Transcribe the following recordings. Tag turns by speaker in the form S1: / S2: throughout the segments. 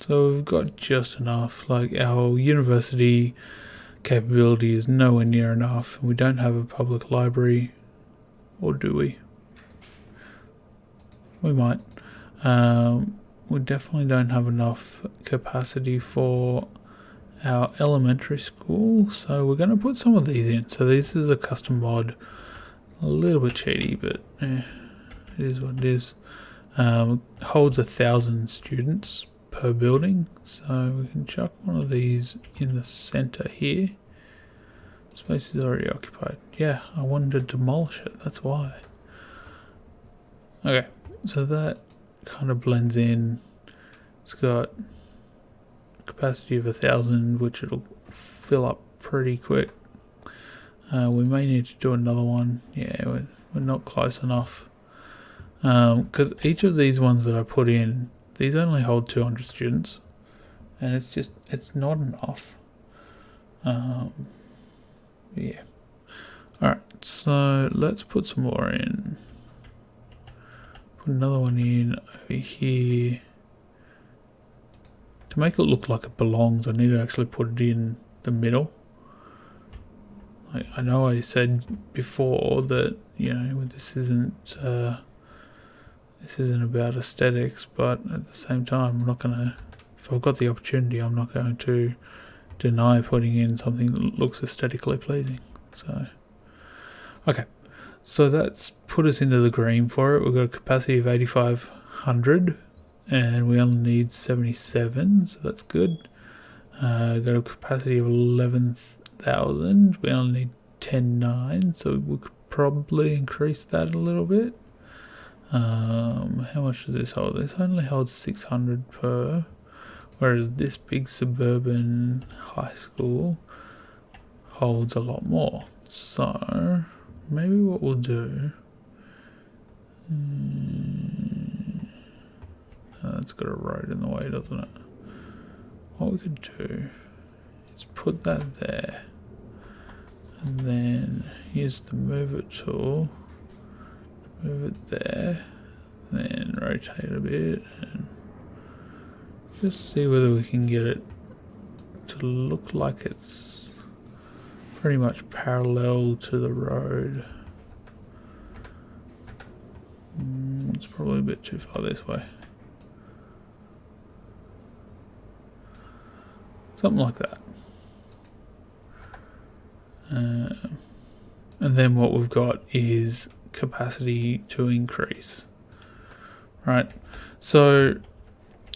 S1: So we've got just enough. Like, our university capability is nowhere near enough. We don't have a public library, or do we? We might. We definitely don't have enough capacity for our elementary school, so we're going to put some of these in. So this is a custom mod, a little bit cheaty, but it is what it is. Holds 1,000 students per building, so we can chuck one of these in the center here. Space is already occupied. Yeah, I wanted to demolish it, that's why. Okay, so that kind of blends in. It's got capacity of 1,000, which it'll fill up pretty quick. We may need to do another one. Yeah, we're not close enough. Because each of these ones that I put in, these only hold 200 students. And it's not enough. Yeah. Alright, so let's put some more in. Put another one in over here. To make it look like it belongs, I need to actually put it in the middle. I know I said before that, you know, this isn't about aesthetics, but at the same time, I'm not gonna. If I've got the opportunity, I'm not going to deny putting in something that looks aesthetically pleasing. So, okay, so that's put us into the green for it. We've got a capacity of 8,500. And we only need 77, so that's good. Got a capacity of 11,000. We only need 10.9, so we could probably increase that a little bit. How much does this hold? This only holds 600 per, whereas this big suburban high school holds a lot more. So maybe what we'll do. It's got a road in the way, doesn't it? What we could do is put that there, and then use the move it tool, move it there, then rotate a bit, and just see whether we can get it to look like it's pretty much parallel to the road. It's probably a bit too far this way. Something like that. And then what we've got is capacity to increase. Right. So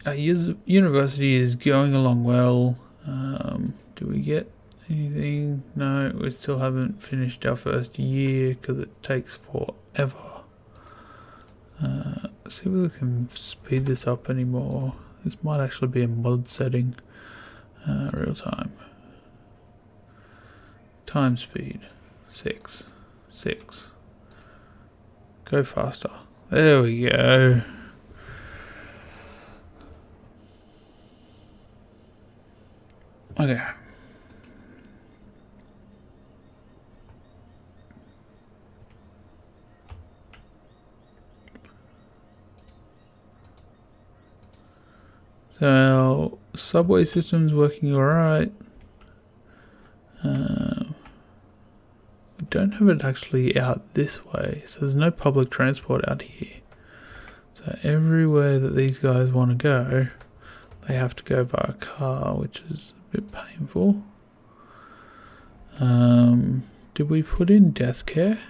S1: our university is going along well. Do we get anything? No, we still haven't finished our first year because it takes forever. See whether we can speed this up anymore. This might actually be a mod setting. Real time speed 6. Go faster. There we go. Okay. So subway system's working alright. We don't have it actually out this way, so there's no public transport out here. So everywhere that these guys want to go, they have to go by a car, which is a bit painful. Did we put in death care?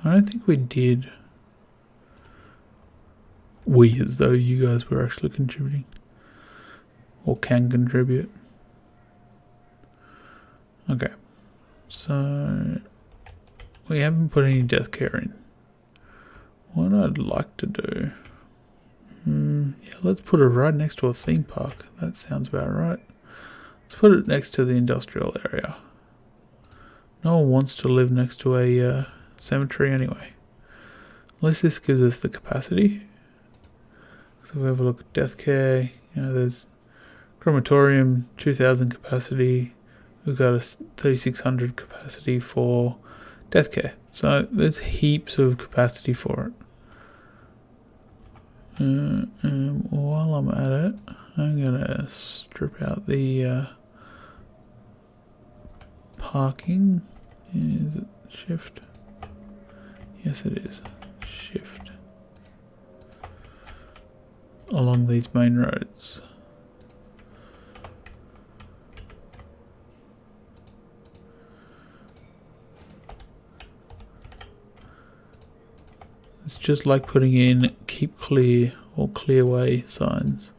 S1: I don't think we did. We, as though you guys were actually contributing. Or can contribute. Okay. So we haven't put any death care in. What I'd like to do. Yeah, let's put it right next to a theme park. That sounds about right. Let's put it next to the industrial area. No one wants to live next to a cemetery anyway. Unless this gives us the capacity. So if we have a look at death care, you know, there's crematorium, 2,000 capacity. We've got a 3,600 capacity for death care. So there's heaps of capacity for it. While I'm at it, I'm gonna strip out the parking. Is it shift? Yes, it is. Shift. Along these main roads. It's just like putting in keep clear or clear way signs.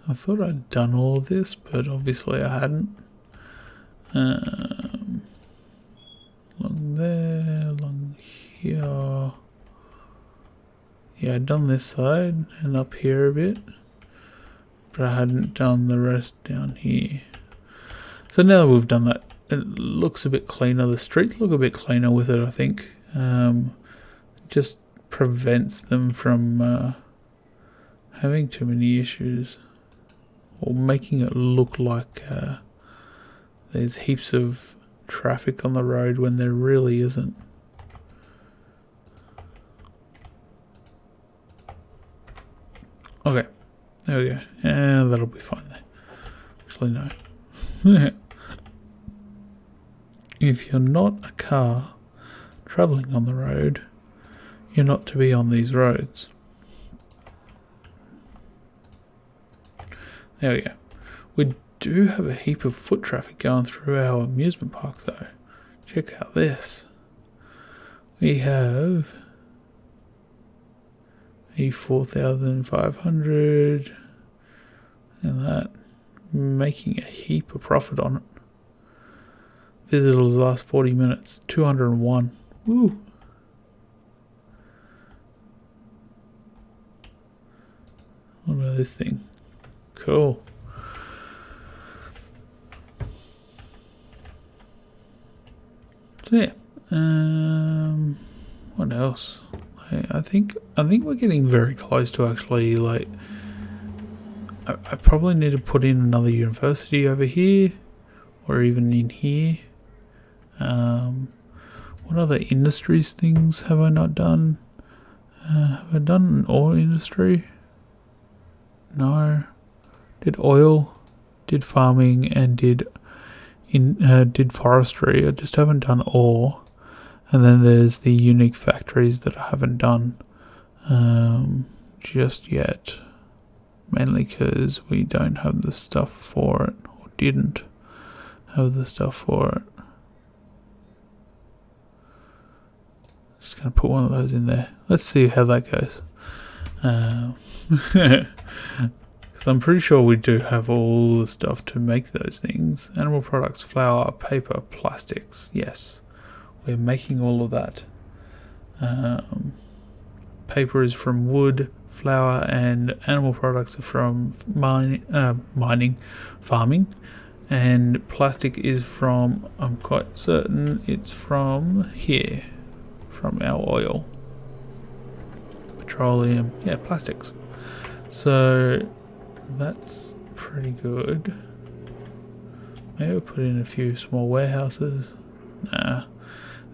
S1: I thought I'd done all of this, but obviously I hadn't. Along there, along here. Yeah, I'd done this side and up here a bit, but I hadn't done the rest down here. So now that we've done that, it looks a bit cleaner. The streets look a bit cleaner with it, I think. Just prevents them from having too many issues, or making it look like there's heaps of traffic on the road when there really isn't. Okay, there we go. And that'll be fine there. Actually, no. If you're not a car travelling on the road, you're not to be on these roads. There we go. We do have a heap of foot traffic going through our amusement park though. Check out this. We have 84,500 and that, making a heap of profit on it. Visitors last 40 minutes, 201. Woo! What about this thing? Cool. So yeah, what else? I think we're getting very close to actually, like, I probably need to put in another university over here, or even in here. What other industries things have I not done? Have I done an oil industry? No. Did oil, did farming, and did forestry. I just haven't done ore. And then there's the unique factories that I haven't done just yet. Mainly because we don't have the stuff for it, or didn't have the stuff for it. Just going to put one of those in there. Let's see how that goes. Because I'm pretty sure we do have all the stuff to make those things. Animal products, flour, paper, plastics. Yes, we're making all of that. Paper is from wood, flour, and animal products are from farming. And plastic is from, I'm quite certain, it's from here, from our oil. Petroleum, yeah, plastics. So that's pretty good. Maybe we'll put in a few small warehouses. Nah,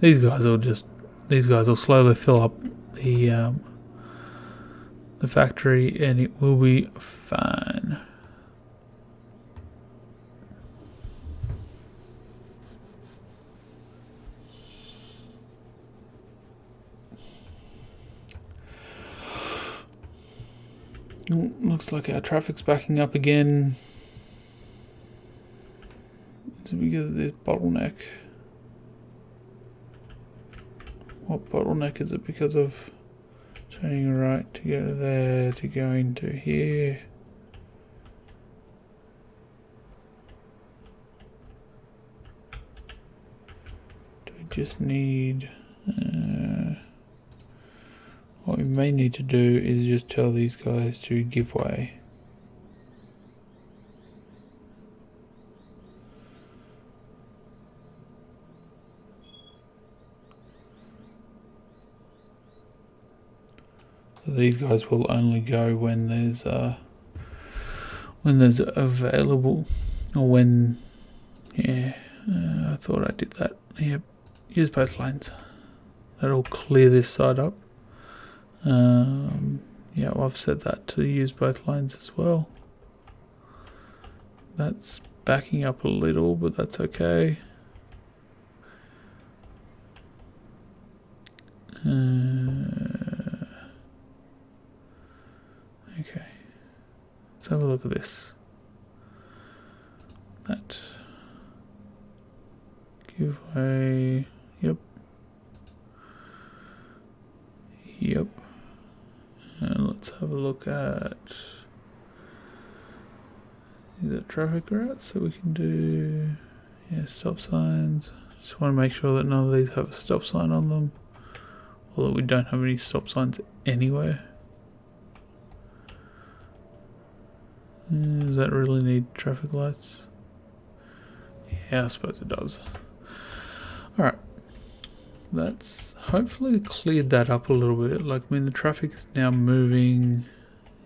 S1: these guys will slowly fill up the factory, and it will be fine. Looks like our traffic's backing up again. Is it because of this bottleneck? What bottleneck is it because of? Turning right to go there, to go into here. Do we just need... what we may need to do is just tell these guys to give way. So these guys will only go when there's or when, yeah, I thought I did that. Yep, use both lanes. That'll clear this side up. Yeah, I've said that to use both lanes as well. That's backing up a little, but that's okay. Okay, let's have a look at this. That give way. Yep. Yep. And let's have a look at the traffic routes that we can do. Yeah, stop signs. Just want to make sure that none of these have a stop sign on them. Although we don't have any stop signs anywhere. Does that really need traffic lights? Yeah, I suppose it does. Alright. That's hopefully cleared that up a little bit. Like, I mean, the traffic is now moving.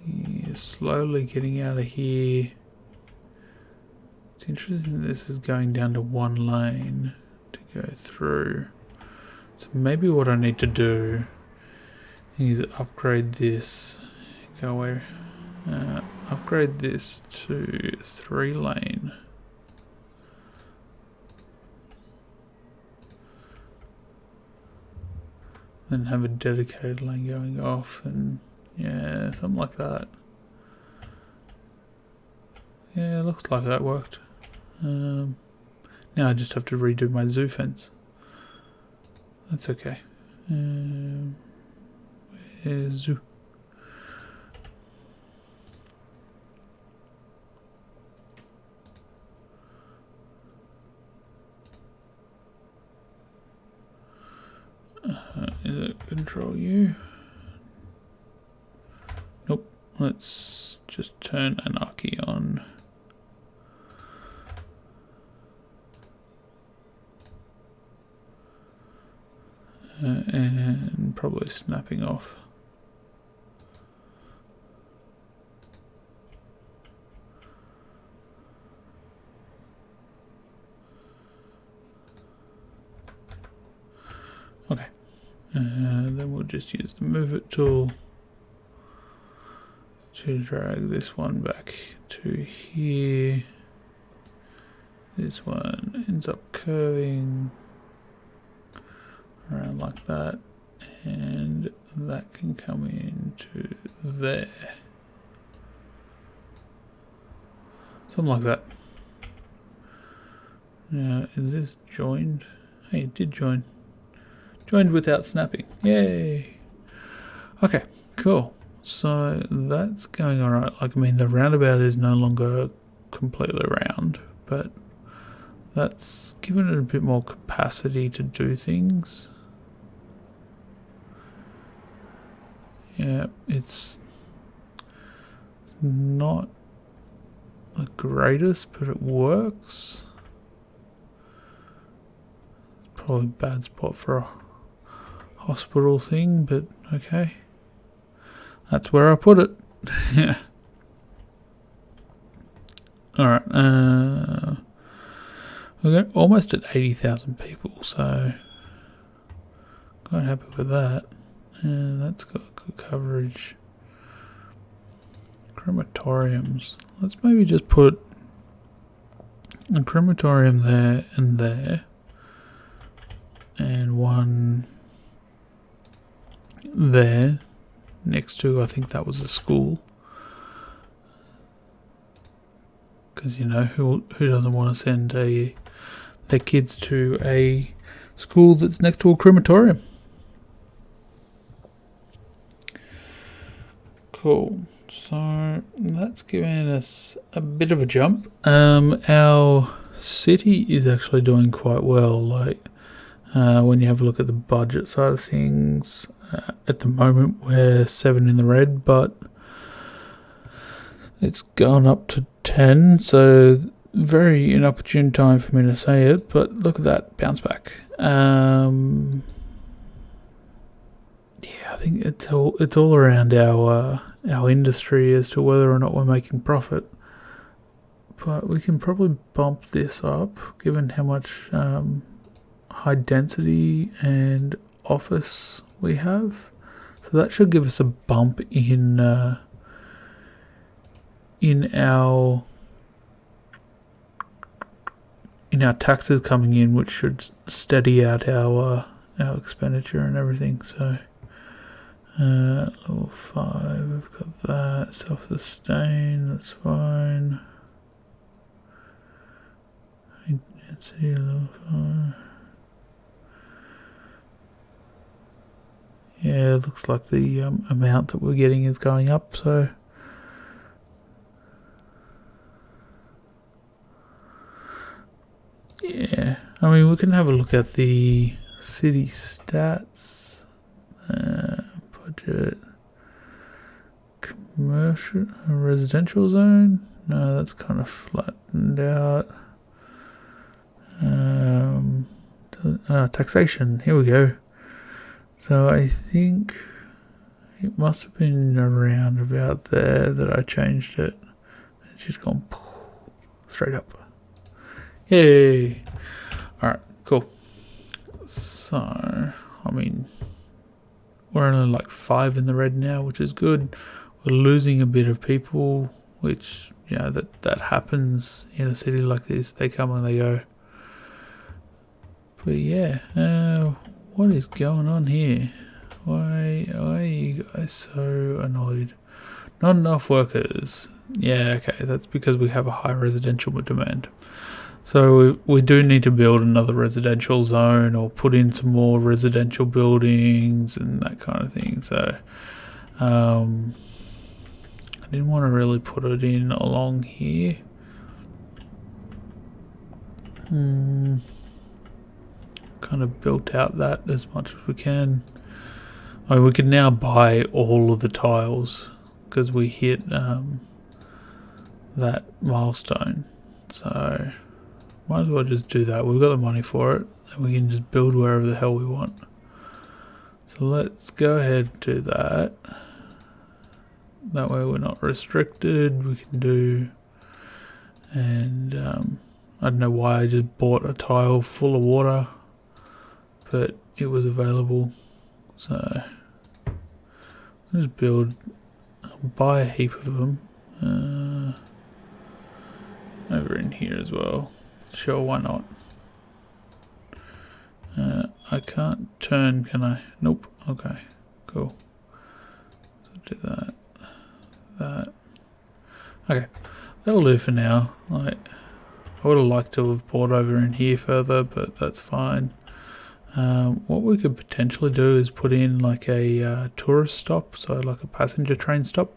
S1: Yeah, slowly getting out of here. It's interesting that this is going down to one lane to go through. So maybe what I need to do is upgrade this. Go where? Upgrade this to 3 lane. Then have a dedicated lane going off, and yeah, something like that. Yeah, looks like that worked. Now I just have to redo my zoo fence. That's okay. Where's zoo? Is it control U? Nope. Let's just turn anarchy on. And probably snapping off. Okay. Then we'll just use the move it tool to drag this one back to here. This one ends up curving around like that, and that can come into there. Something like that. Now, is this joined? Hey, it did join. Joined without snapping. Yay! Okay, cool. So that's going alright. Like, I mean, the roundabout is no longer completely round, but that's given it a bit more capacity to do things. Yeah, it's not the greatest, but it works. It's probably a bad spot for a hospital thing, but okay. That's where I put it. Yeah. Alright, we're almost at 80,000 people, so quite happy with that. And that's got good coverage. Crematoriums. Let's maybe just put a crematorium there and there. And one there next to, I think that was a school. Because, you know, who doesn't want to send their kids to a school that's next to a crematorium? Cool. So that's giving us a bit of a jump. Our city is actually doing quite well. Like, when you have a look at the budget side of things, at the moment we're 7 in the red, but it's gone up to 10, so very inopportune time for me to say it, but look at that bounce back. Yeah, I think it's all around our industry as to whether or not we're making profit. but we can probably bump this up given how much high density and office we have. So that should give us a bump in our taxes coming in, which should steady out our expenditure and everything. So level 5, we've got that. Self-sustain, that's fine. Density level 5. Yeah, it looks like the amount that we're getting is going up, so yeah. I mean, we can have a look at the city stats. Budget. Commercial, residential zone. No, that's kind of flattened out. Taxation. Here we go. So I think it must have been around about there that I changed it. It's just gone straight up. Yay! Alright, cool. So, I mean, we're only like 5 in the red now, which is good. We're losing a bit of people, which, you know, that happens in a city like this. They come and they go. But yeah, what is going on here? Why are you guys so annoyed? Not enough workers. Yeah, okay, that's because we have a high residential demand. So we do need to build another residential zone or put in some more residential buildings and that kind of thing. So I didn't want to really put it in along here. Kind of built out that as much as we can. I mean, we can now buy all of the tiles because we hit that milestone. So might as well just do that. We've got the money for it, and we can just build wherever the hell we want. So let's go ahead and do that. That way we're not restricted. We can do, and I don't know why I just bought a tile full of water, but it was available. So I'll just buy a heap of them over in here as well. Sure, why not? I can't turn, can I? Nope. Okay, cool. So do that. Okay, that'll do for now. Like, I would have liked to have bought over in here further, but that's fine. What we could potentially do is put in like a tourist stop, so like a passenger train stop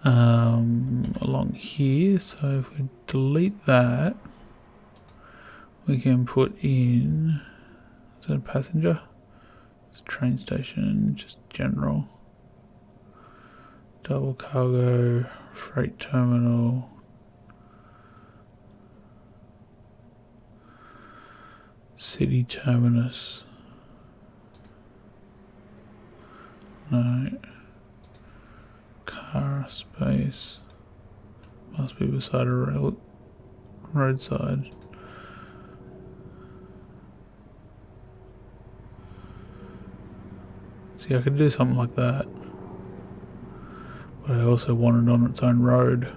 S1: along here. So if we delete that, we can put in, is that a passenger? It's a train station, just general. Double cargo, freight terminal. City terminus. No. Car space. Must be beside a roadside. See, I could do something like that. But I also want it on its own road.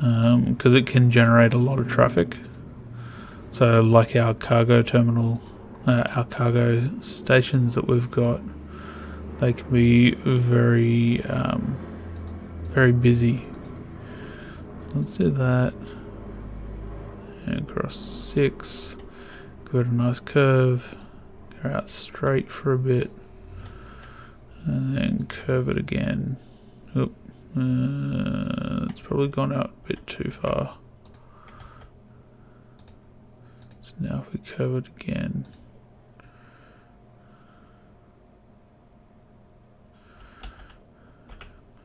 S1: Because it can generate a lot of traffic. So like our cargo terminal, our cargo stations that we've got, they can be very, very busy. So let's do that. And cross 6, give it a nice curve, go out straight for a bit, and then curve it again. Oop, it's probably gone out a bit too far. Now if we curve it again,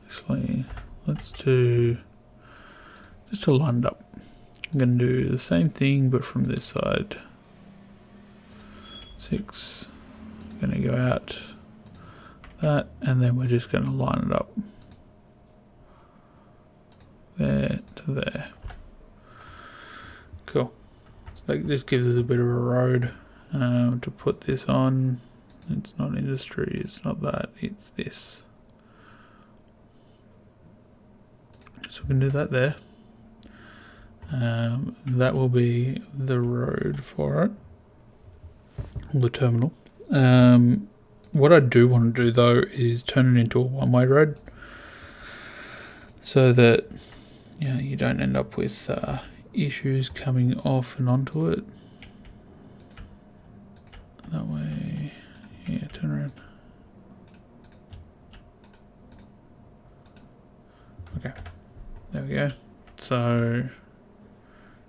S1: actually let's do just to line it up. I'm going to do the same thing but from this side. 6, I'm going to go out that, and then we're just going to line it up there to to there. Cool. So that just gives us a bit of a road to put this on. It's not industry, it's not that, it's this. So we can do that there. That will be the road for it, the terminal. What I do want to do though is turn it into a one-way road, so that you don't end up with issues coming off and onto it. That way, turn around. Okay, there we go. So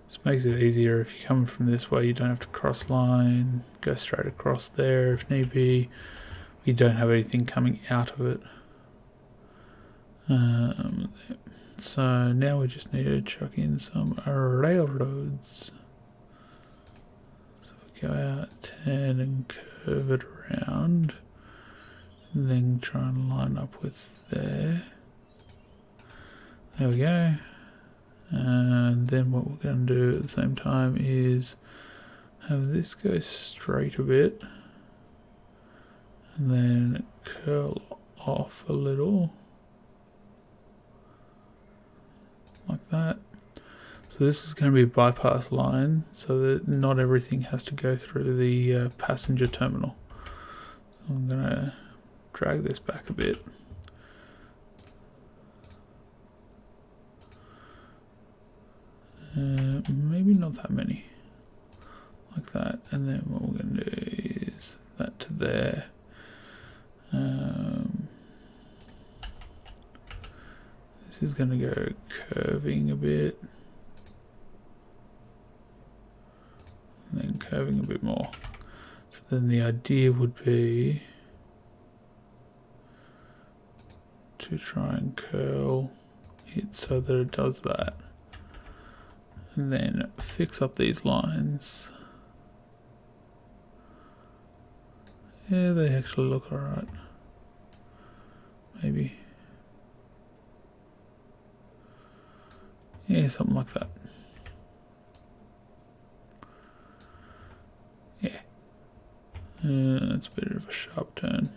S1: this makes it easier. If you come from this way, you don't have to cross line, go straight across there if need be. You don't have anything coming out of it. So now we just need to chuck in some railroads. So if we go out 10 and curve it around, and then try and line up with there. There we go. And then what we're going to do at the same time is have this go straight a bit and then curl off a little like that. So this is going to be a bypass line so that not everything has to go through the passenger terminal. So I'm going to drag this back a bit. Maybe not that many, like that, and then what we're going to do is that to there. This is going to go curving a bit, and then curving a bit more. So then the idea would be to try and curl it so that it does that. And then fix up these lines. Yeah, they actually look alright. Maybe. Yeah, something like that. Yeah. That's a bit of a sharp turn.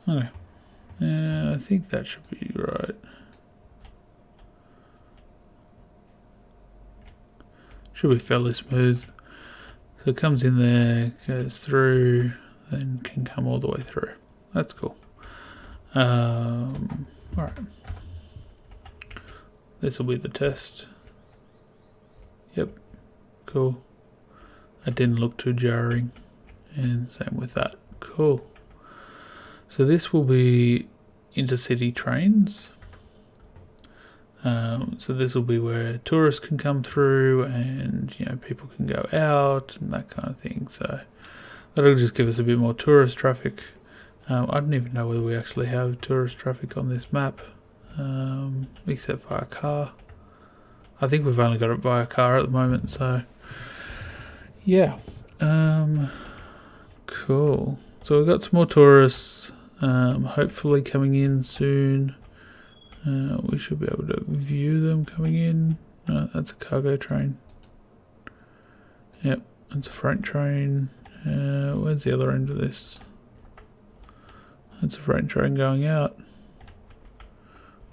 S1: Okay, I think that should be right. Should be fairly smooth. So it comes in there, goes through, then can come all the way through. That's cool. Alright. This will be the test. Yep, cool. That didn't look too jarring. And same with that. Cool. So this will be intercity trains. So this will be where tourists can come through and people can go out and that kind of thing. So that'll just give us a bit more tourist traffic. I don't even know whether we actually have tourist traffic on this map, except via car. I think we've only got it via car at the moment. So yeah, cool. So we've got some more tourists. Hopefully coming in soon. We should be able to view them coming in. No, that's a cargo train. Yep, that's a freight train. Where's the other end of this? That's a freight train going out.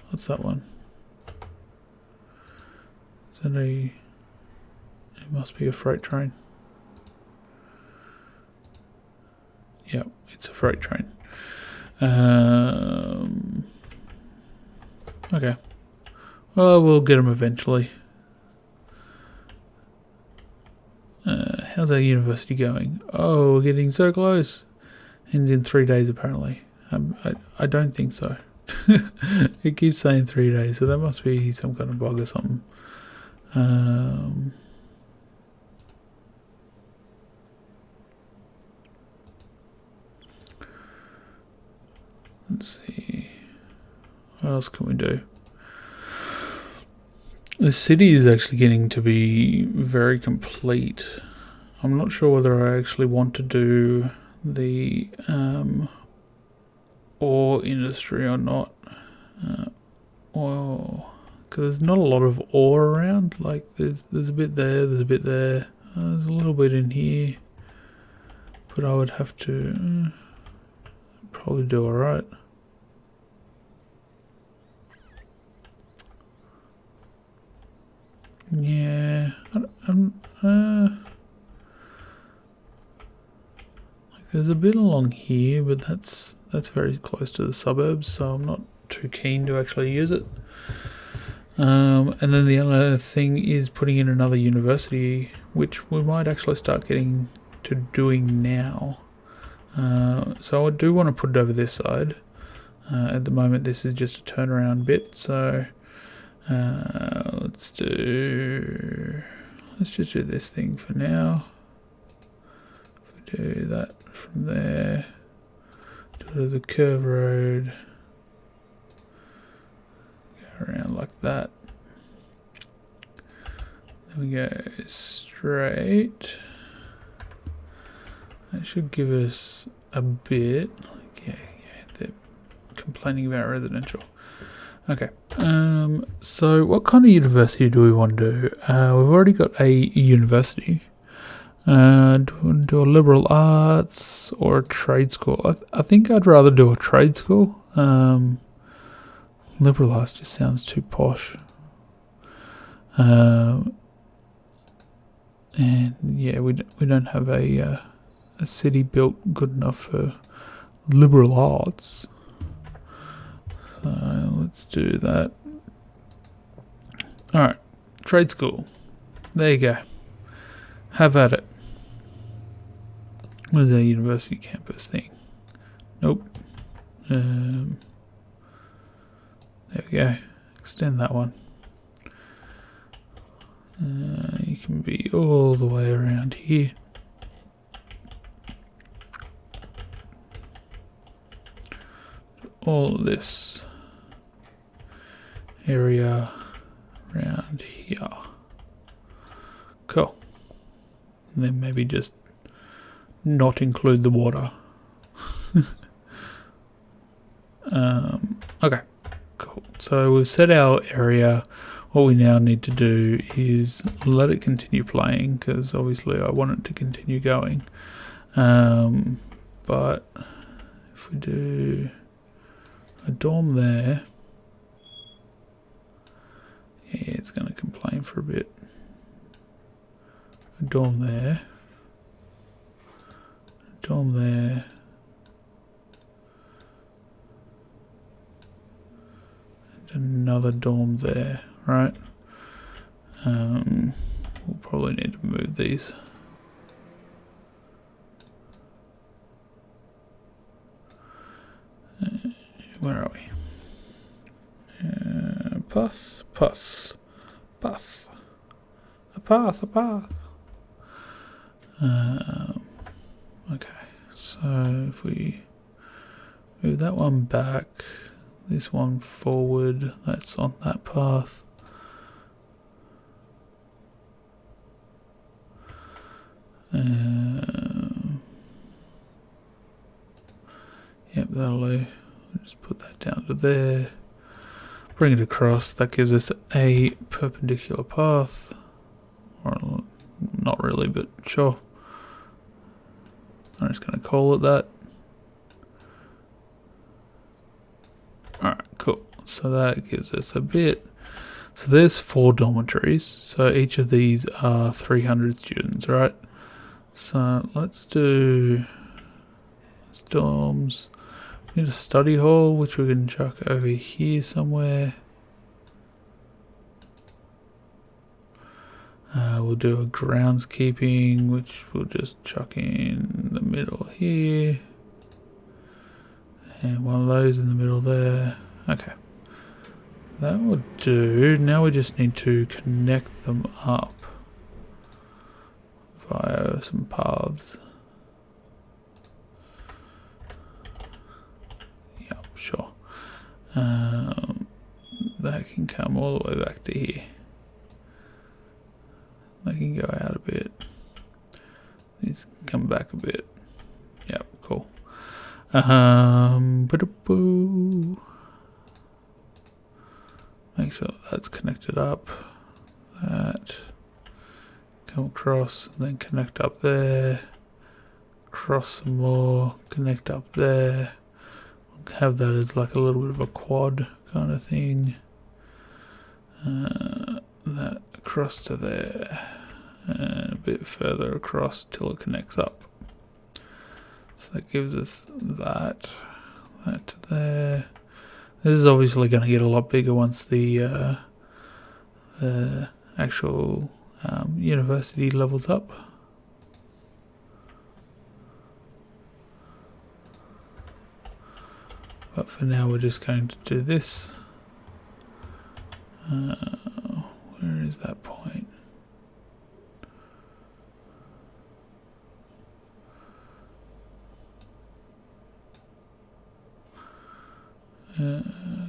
S1: What's that one? Is that it must be a freight train. Yep, it's a freight train. Okay. Well, we'll get them eventually. How's our university going? Oh, we're getting so close. Ends in 3 days apparently. I don't think so. It keeps saying 3 days, so that must be some kind of bug or something. Let's see. What else can we do? The city is actually getting to be very complete. I'm not sure whether I actually want to do the ore industry or not. Oil, because there's not a lot of ore around. Like there's a bit there, there's a bit there, there's a little bit in here, but I would have to probably do alright. Yeah, like there's a bit along here, but that's very close to the suburbs, so I'm not too keen to actually use it. And then the other thing is putting in another university, which we might actually start getting to doing now. So I do want to put it over this side. At the moment, this is just a turnaround bit, so let's just do this thing for now. If we do that from there, do it as a curve road, go around like that. Then we go straight. That should give us a bit. Like, yeah, they're complaining about residential. Okay, so what kind of university do we want to do? We've already got a university. Do we want to do a liberal arts or a trade school? I think I'd rather do a trade school. Liberal arts just sounds too posh. And yeah, we don't have a city built good enough for liberal arts. So let's do that. Alright, trade school. There you go. Have at it. Where's the university campus thing? Nope. There we go. Extend that one. You can be all the way around here. All of this area around here. Cool. And then maybe just not include the water. Okay, cool. So we've set our area. What we now need to do is let it continue playing, because obviously I want it to continue going. But if we do a dorm there, yeah, it's going to complain for a bit. A dorm there, a dorm there, and another dorm there, right? We'll probably need to move these. Where are we? Path. A path. Okay, so if we move that one back, this one forward, that's on that path. Yep, that'll do. Just put that down to there. Bring it across. That gives us a perpendicular path. Or not really, but sure. I'm just going to call it that. Alright, cool. So that gives us a bit. So there's 4 dormitories. So each of these are 300 students, right? So let's do dorms. We need a study hall, which we can chuck over here somewhere. We'll do a groundskeeping, which we'll just chuck in the middle here. And one of those in the middle there. Okay. That will do. Now we just need to connect them up via some paths. Yep, sure. That can come all the way back to here. They can go out a bit. back a bit. Yep, cool. Make sure that's connected up. That. Come across, and then connect up there. Cross some more, connect up there. Have that as like a little bit of a quad kind of thing. That across to there. And a bit further across till it connects up. So that gives us that to there. This is obviously going to get a lot bigger once the actual university levels up. But for now we're just going to do this. Where is that point?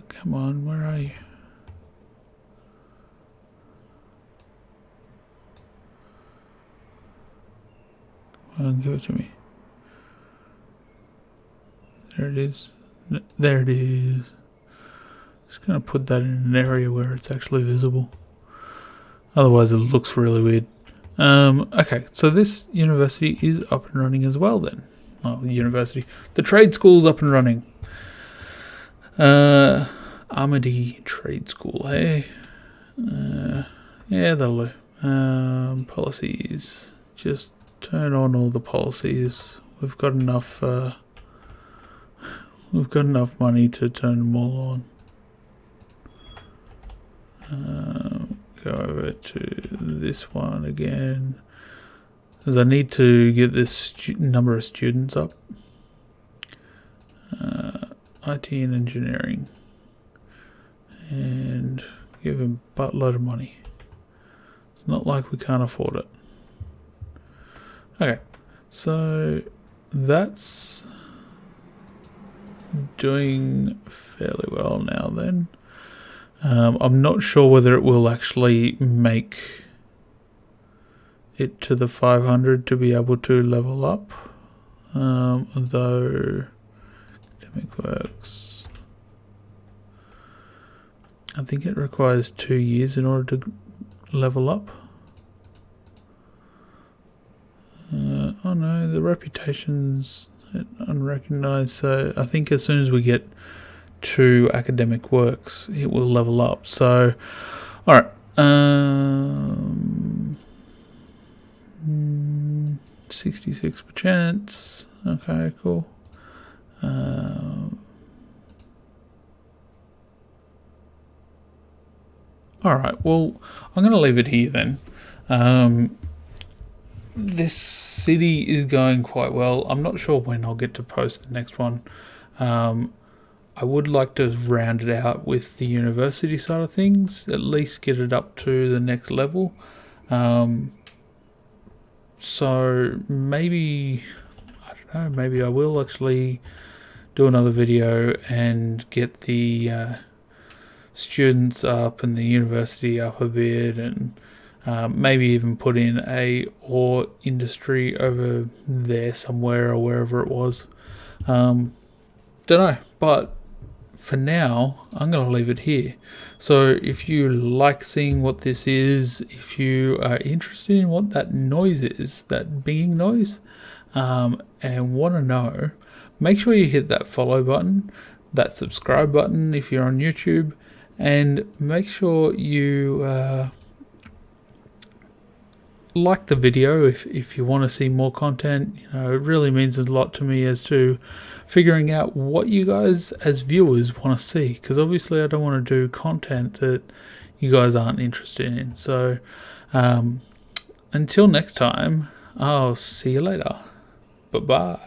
S1: Come on, where are you? Come on, give it to me. There it is. There it is. Just gonna put that in an area where it's actually visible. Otherwise it looks really weird. Okay, so this university is up and running as well then. Oh, the university. The trade school's up and running. Amity Trade School, hey? Yeah, that'll do. Policies. Just turn on all the policies. We've got enough money to turn them all on. Go over to this one again, because I need to get this number of students up. IT and engineering, and give them a buttload of money. It's not like we can't afford it. Okay, so that's doing fairly well now then. I'm not sure whether it will actually make it to the 500 to be able to level up, though academic works, I think it requires 2 years in order to level up. Oh no, the reputation's unrecognized, so I think as soon as we get to academic works it will level up. So alright, 66%. Okay, cool. Alright, well, I'm going to leave it here then. This city is going quite well. I'm not sure when I'll get to post the next one. I would like to round it out with the university side of things, at least get it up to the next level. So maybe, I don't know, maybe I will actually do another video and get the students up and the university up a bit, and maybe even put in a ore industry over there somewhere or wherever it was. Don't know, but for now I'm going to leave it here. So if you like seeing what this is, if you are interested in what that noise is, that binging noise, and want to know, make sure you hit that follow button, that subscribe button if you're on YouTube, and make sure you like the video if you want to see more content. You know, it really means a lot to me as to figuring out what you guys as viewers want to see, because obviously I don't want to do content that you guys aren't interested in. So until next time, I'll see you later. Bye bye.